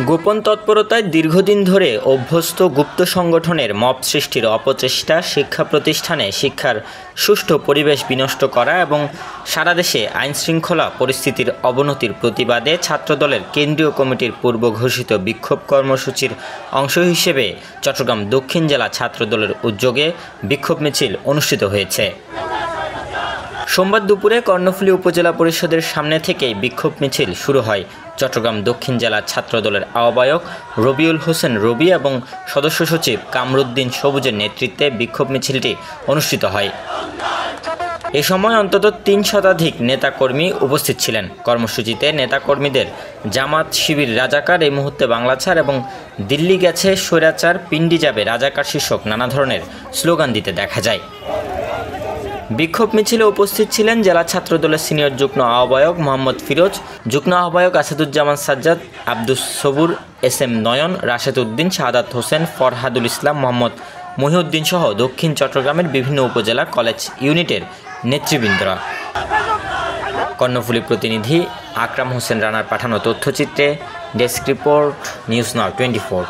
গোপন তৎপরতায় দীর্ঘদিন ধরে অভ্যস্ত গুপ্ত সংগঠনের মব সৃষ্টির অপচেষ্টা, শিক্ষা প্রতিষ্ঠানে শিক্ষার সুষ্ঠু পরিবেশ বিনষ্ট করা এবং সারা দেশে আইনশৃঙ্খলা পরিস্থিতির অবনতির প্রতিবাদে ছাত্রদলের কেন্দ্রীয় কমিটির পূর্ব ঘোষিত বিক্ষোভ কর্মসূচির অংশ হিসেবে চট্টগ্রাম দক্ষিণ জেলা ছাত্রদলের উদ্যোগে বিক্ষোভ মিছিল অনুষ্ঠিত হয়েছে। সোমবার দুপুরে কর্ণফুলী উপজেলা পরিষদের সামনে থেকেই বিক্ষোভ মিছিল শুরু হয়। চট্টগ্রাম দক্ষিণ জেলা ছাত্রদলের আহ্বায়ক রবিউল হোসেন রবি এবং সদস্য সচিব কামরুদ্দিন সবুজের নেতৃত্বে বিক্ষোভ মিছিলটি অনুষ্ঠিত হয়। এ সময় অন্তত ৩ শতাধিক নেতাকর্মী উপস্থিত ছিলেন। কর্মসূচিতে নেতাকর্মীদের জামাত শিবির রাজাকার, এই মুহূর্তে বাংলা ছাড় এবং দিল্লি গেছে স্বৈরাচার, পিন্ডি যাবে রাজাকার শীর্ষক নানা ধরনের স্লোগান দিতে দেখা যায়। বিক্ষোভ মিছিলে উপস্থিত ছিলেন জেলা ছাত্রদলের সিনিয়র যুগ্ম আহ্বায়ক মোহাম্মদ ফিরোজ, যুগ্ম আহ্বায়ক আসাদুজ্জামান সাজ্জাদ, আব্দুস সবুর, এস.এম. নয়ন, রাশেদ উদ্দিন, শাহাদাত হোসেন, ফরহাদুল ইসলাম, মোহাম্মদ মহিউদ্দিন সহ দক্ষিণ চট্টগ্রামের বিভিন্ন উপজেলা কলেজ ইউনিটের নেতৃবৃন্দরা। কর্ণফুলী প্রতিনিধি আকরাম হোসেন রানার পাঠানো তথ্যচিত্রে ডেস্ক রিপোর্ট, নিউজ নাও 24।